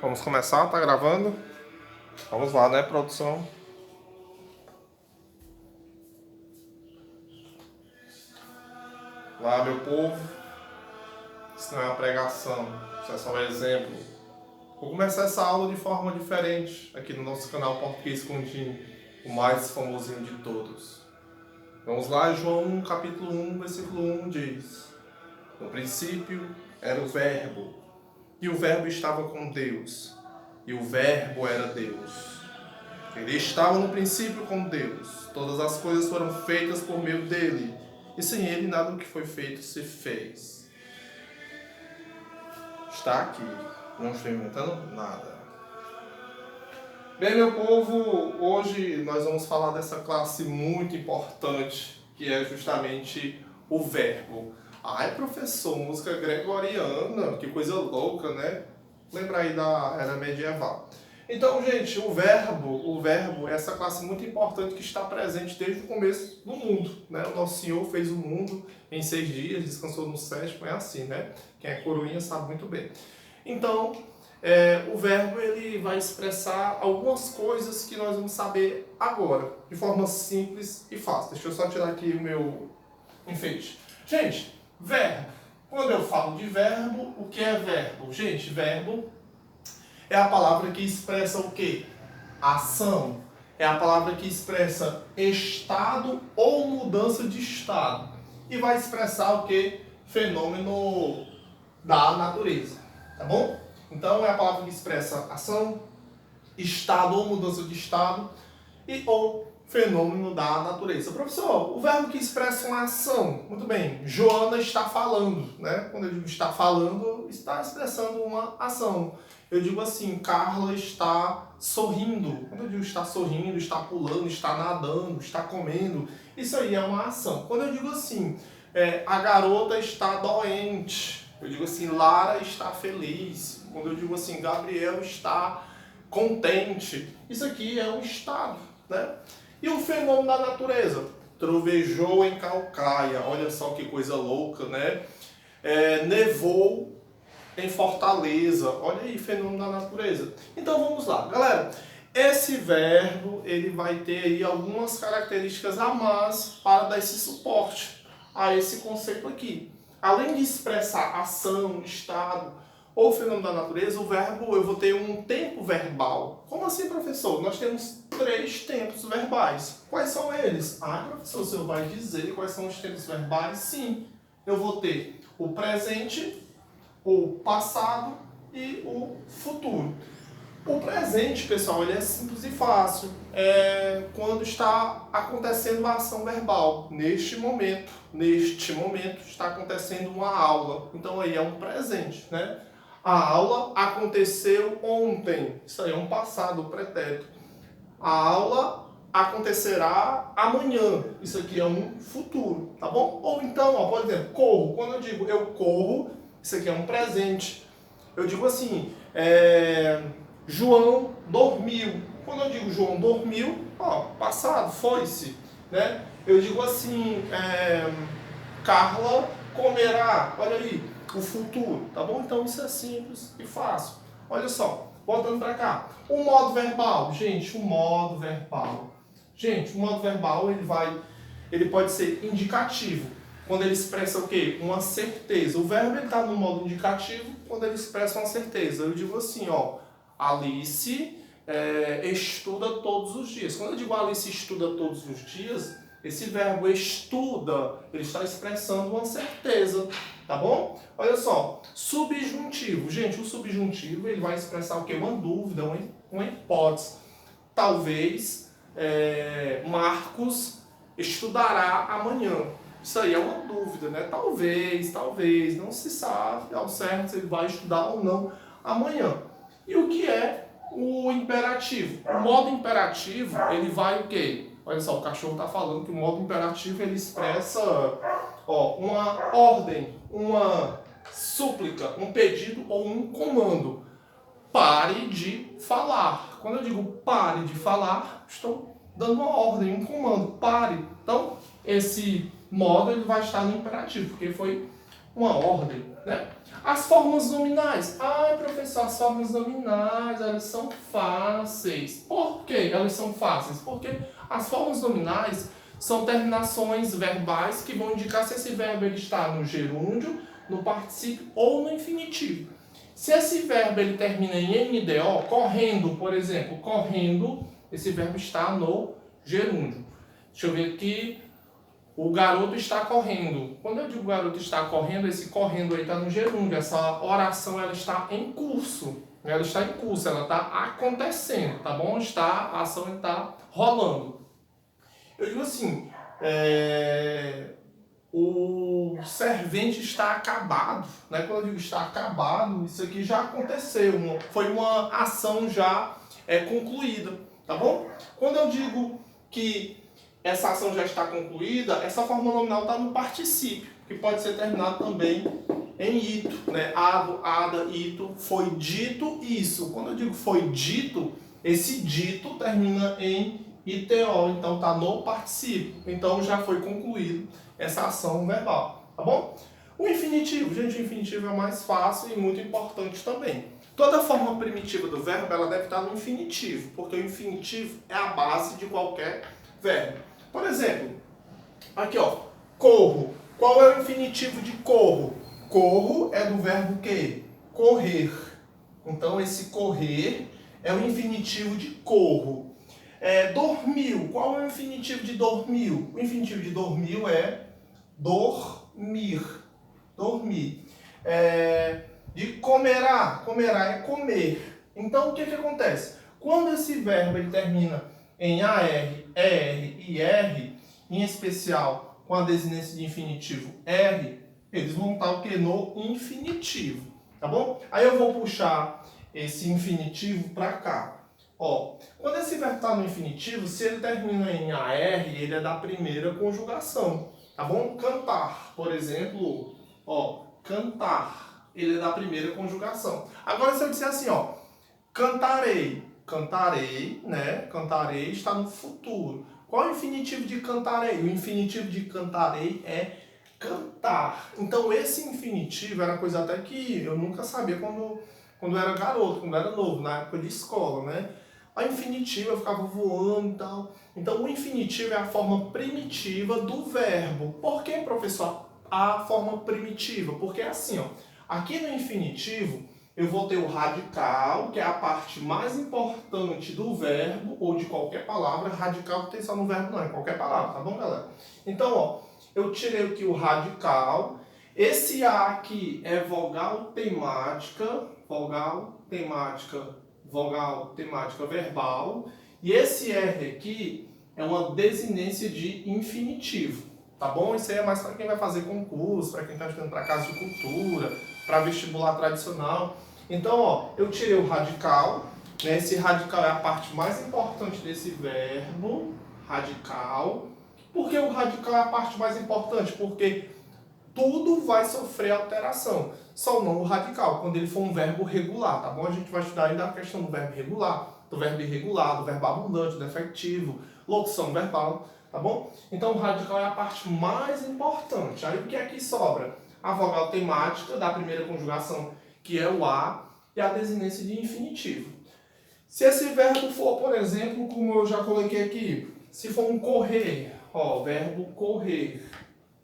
Vamos começar, tá gravando? Vamos lá, né, produção? Lá, meu povo. Isso não é uma pregação, isso é só um exemplo. Vou começar essa aula de forma diferente aqui no nosso canal Português com Jim, o mais famosinho de todos. Vamos lá, João capítulo 1, versículo 1 diz: No princípio era o Verbo, e o Verbo estava com Deus, e o Verbo era Deus. Ele estava no princípio com Deus. Todas as coisas foram feitas por meio dele, e sem ele nada do que foi feito se fez. Está aqui, não estou inventando nada. Bem, meu povo, hoje nós vamos falar dessa classe muito importante, que é justamente o verbo. Ai, professor, música gregoriana, que coisa louca, né? Lembra aí da era medieval. Então, gente, o verbo é essa classe muito importante que está presente desde o começo do mundo, né? O nosso Senhor fez o mundo em 6 dias, descansou no 7º, é assim, né? Quem é coroinha sabe muito bem. Então, o verbo ele vai expressar algumas coisas que nós vamos saber agora, de forma simples e fácil. Deixa eu só tirar aqui o meu enfeite. Gente, verbo. Quando eu falo de verbo, o que é verbo? Gente, verbo é a palavra que expressa o quê? Ação. É a palavra que expressa estado ou mudança de estado. E vai expressar o quê? Fenômeno da natureza. Tá bom? Então é a palavra que expressa ação, estado ou mudança de estado e ou fenômeno da natureza. Professor, o verbo que expressa uma ação. Muito bem, Joana está falando, né? Quando eu digo está falando, está expressando uma ação. Eu digo assim, Carla está sorrindo. Quando eu digo está sorrindo, está pulando, está nadando, está comendo, isso aí é uma ação. Quando eu digo assim, a garota está doente. Eu digo assim, Lara está feliz. Quando eu digo assim, Gabriel está contente. Isso aqui é um estado, né? E o fenômeno da natureza? Trovejou em Calcaia. Olha só que coisa louca, né? Nevou em Fortaleza. Olha aí, fenômeno da natureza. Então vamos lá, galera. Esse verbo ele vai ter aí algumas características a mais para dar esse suporte a esse conceito aqui. Além de expressar ação, estado ou fenômeno da natureza, o verbo, eu vou ter um tempo verbal. Como assim, professor? Nós temos 3 tempos verbais. Quais são eles? Ah, professor, o senhor vai dizer quais são os tempos verbais? Sim. Eu vou ter o presente, o passado e o futuro. O presente, pessoal, ele é simples e fácil. É quando está acontecendo a ação verbal. Neste momento está acontecendo uma aula. Então aí é um presente, né? A aula aconteceu ontem. Isso aí é um passado, pretérito. A aula acontecerá amanhã. Isso aqui é um futuro, tá bom? Ou então, ó, por exemplo, corro. Quando eu digo eu corro, isso aqui é um presente. Eu digo assim, João dormiu. Quando eu digo João dormiu, ó, passado, foi-se, né? Eu digo assim, Carla comerá. Olha aí, o futuro, tá bom? Então isso é simples e fácil. Olha só, voltando para cá. O modo verbal, gente, o modo verbal. Gente, o modo verbal ele pode ser indicativo. Quando ele expressa o quê? Uma certeza. O verbo está no modo indicativo quando ele expressa uma certeza. Eu digo assim, ó, Alice estuda todos os dias. Quando eu digo Alice estuda todos os dias, esse verbo estuda, ele está expressando uma certeza, tá bom? Olha só, subjuntivo. Gente, o subjuntivo ele vai expressar o quê? Uma dúvida, uma hipótese. Talvez Marcos estudará amanhã. Isso aí é uma dúvida, né? Talvez, não se sabe ao certo se ele vai estudar ou não amanhã. E o que é o imperativo? O modo imperativo, ele vai o quê? Olha só, o cachorro está falando que o modo imperativo ele expressa uma ordem, uma súplica, um pedido ou um comando. Pare de falar. Quando eu digo pare de falar, estou dando uma ordem, um comando. Pare. Então, esse modo ele vai estar no imperativo, porque foi uma ordem, né? As formas nominais. Ai, professor, as formas nominais, elas são fáceis. Por quê elas são fáceis? Porque as formas nominais são terminações verbais que vão indicar se esse verbo ele está no gerúndio, no particípio ou no infinitivo. Se esse verbo ele termina em NDO, correndo, por exemplo, correndo, esse verbo está no gerúndio. Deixa eu ver aqui. O garoto está correndo. Quando eu digo garoto está correndo, esse correndo aí está no gerúndio. Essa oração ela está em curso. Ela está em curso, ela está acontecendo, tá bom? A ação está rolando. Eu digo assim, o servente está acabado, né? Quando eu digo está acabado, isso aqui já aconteceu, foi uma ação já concluída, tá bom? Quando eu digo que essa ação já está concluída, essa forma nominal está no particípio, que pode ser terminado também em ito, né? Ado, ada, ito, foi dito isso. Quando eu digo foi dito, esse dito termina em ITO, então está no particípio. Então já foi concluído essa ação verbal, tá bom? O infinitivo, gente, o infinitivo é o mais fácil e muito importante também. Toda forma primitiva do verbo, ela deve estar no infinitivo, porque o infinitivo é a base de qualquer verbo. Por exemplo, aqui ó, corro. Qual é o infinitivo de corro? Corro é do verbo que? Correr. Então esse correr é o infinitivo de corro. Dormiu. Qual é o infinitivo de dormiu? O infinitivo de dormiu é dormir. Dormir. De comerá. Comerá é comer. Então o que acontece? Quando esse verbo ele termina em AR, ER e R, em especial com a desinência de infinitivo R, eles vão estar o que? No infinitivo, tá bom? Aí eu vou puxar esse infinitivo para cá. Ó, quando esse verbo está no infinitivo, se ele termina em AR, ele é da primeira conjugação, tá bom? Cantar, por exemplo, ó, cantar, ele é da primeira conjugação. Agora se eu disser assim, ó, cantarei, cantarei, né? Cantarei está no futuro. Qual é o infinitivo de cantarei? O infinitivo de cantarei é cantar. Então esse infinitivo era coisa até que eu nunca sabia quando eu era garoto, quando eu era novo, na época de escola, né? A infinitivo eu ficava voando e tal. Então o infinitivo é a forma primitiva do verbo. Por que, professor, a forma primitiva? Porque é assim, ó. Aqui no infinitivo eu vou ter o radical, que é a parte mais importante do verbo ou de qualquer palavra. Radical não tem só no verbo não, é qualquer palavra, tá bom, galera? Então, ó, eu tirei aqui o radical. Esse A aqui é vogal temática, vogal temática verbal. E esse R aqui é uma desinência de infinitivo, tá bom? Isso aí é mais para quem vai fazer concurso, para quem está estudando para casa de cultura, para vestibular tradicional. Então, ó, eu tirei o radical, né? Esse radical é a parte mais importante desse verbo, radical. Por que o radical é a parte mais importante? Porque tudo vai sofrer alteração, só não o radical, quando ele for um verbo regular, tá bom? A gente vai estudar ainda a questão do verbo regular, do verbo irregular, do verbo abundante, do efetivo, locução verbal, tá bom? Então o radical é a parte mais importante. Aí o que é que sobra? A vogal temática da primeira conjugação, que é o A, e a desinência de infinitivo. Se esse verbo for, por exemplo, como eu já coloquei aqui, se for um correr, ó, verbo correr.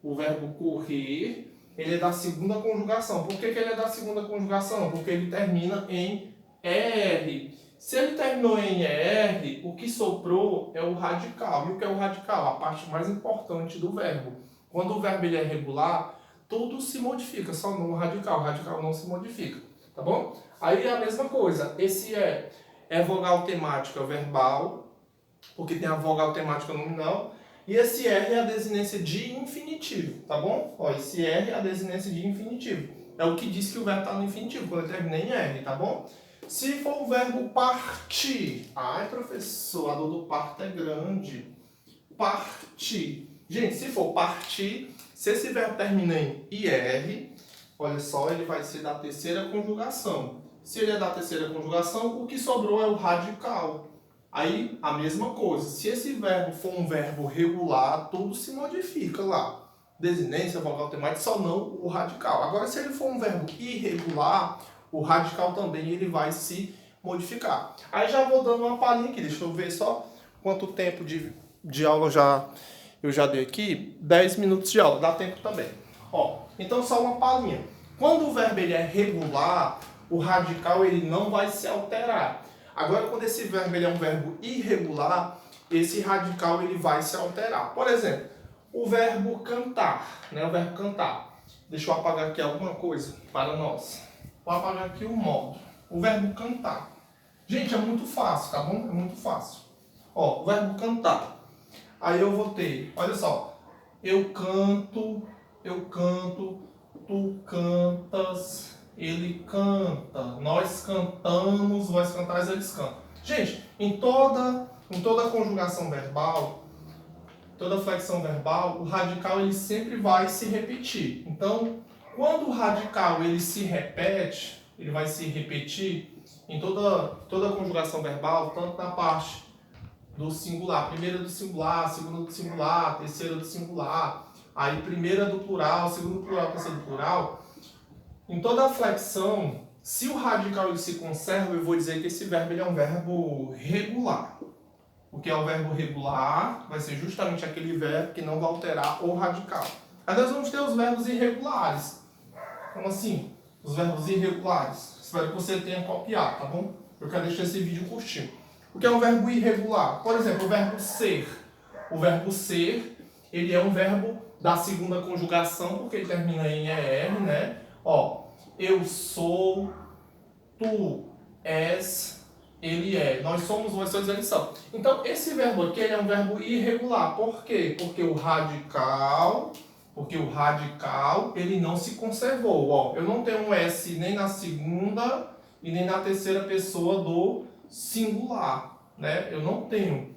O verbo correr, ele é da segunda conjugação. Por que ele é da segunda conjugação? Porque ele termina em ER. Se ele terminou em ER, o que sobrou é o radical. E o que é o radical? A parte mais importante do verbo. Quando o verbo ele é regular, tudo se modifica, só não o radical. O radical não se modifica, tá bom? Aí é a mesma coisa. Esse é vogal temática verbal, porque tem a vogal temática nominal. E esse R é a desinência de infinitivo, tá bom? Ó, esse R é a desinência de infinitivo. É o que diz que o verbo está no infinitivo, quando ele termina em R, tá bom? Se for o verbo partir. Ai, professor, a dor do parto é grande. Partir. Gente, se for partir, se esse verbo termina em IR, olha só, ele vai ser da terceira conjugação. Se ele é da terceira conjugação, o que sobrou é o radical. Aí, a mesma coisa. Se esse verbo for um verbo regular, tudo se modifica lá. desinência, vogal temática, só não o radical. Agora, se ele for um verbo irregular, o radical também ele vai se modificar. Aí já vou dando uma palhinha aqui, deixa eu ver só quanto tempo de aula eu já dei aqui. 10 minutos de aula, dá tempo também. Ó, então só uma palhinha. Quando o verbo ele é regular, o radical ele não vai se alterar. Agora, quando esse verbo ele é um verbo irregular, esse radical ele vai se alterar. Por exemplo, o verbo cantar, né? O verbo cantar. Deixa eu apagar aqui alguma coisa para nós. Vou apagar aqui o modo. O verbo cantar. Gente, é muito fácil, tá bom? É muito fácil. Ó, o verbo cantar. Aí eu vou ter, olha só. Eu canto, tu cantas, ele canta, nós cantamos, vós cantais, eles cantam. Gente, em toda conjugação verbal, toda flexão verbal, o radical ele sempre vai se repetir. Então, quando o radical ele se repete, ele vai se repetir em toda conjugação verbal, tanto na parte do singular, primeira do singular, segunda do singular, terceira do singular, aí primeira do plural, segundo do plural, terceira do plural. Em toda a flexão, se o radical ele se conserva, eu vou dizer que esse verbo ele é um verbo regular. O que é o verbo regular vai ser justamente aquele verbo que não vai alterar o radical. Aí nós vamos ter os verbos irregulares. Como assim? Os verbos irregulares. Espero que você tenha copiado, tá bom? Eu quero deixar esse vídeo curtinho. O que é um verbo irregular? Por exemplo, o verbo ser. O verbo ser, ele é um verbo da segunda conjugação, porque ele termina em ER, né? Ó, eu sou, tu és, ele é. Nós somos, vós sois, eles são. Então, esse verbo aqui ele é um verbo irregular. Por quê? Porque o radical, ele não se conservou. Ó, eu não tenho um S nem na segunda e nem na terceira pessoa do singular, né? Eu não tenho.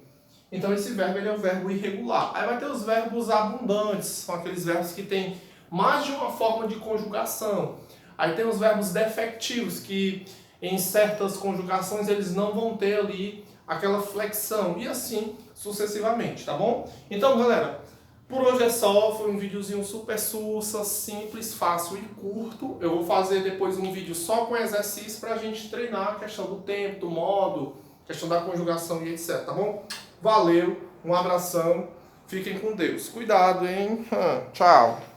Então, esse verbo ele é um verbo irregular. Aí vai ter os verbos abundantes, são aqueles verbos que têm mais de uma forma de conjugação. Aí tem os verbos defectivos, que em certas conjugações eles não vão ter ali aquela flexão, e assim sucessivamente, tá bom? Então, galera, por hoje é só, foi um videozinho super sussa, simples, fácil e curto. Eu vou fazer depois um vídeo só com exercício pra gente treinar a questão do tempo, do modo, questão da conjugação e etc, tá bom? Valeu, um abração, fiquem com Deus. Cuidado, hein? Tchau.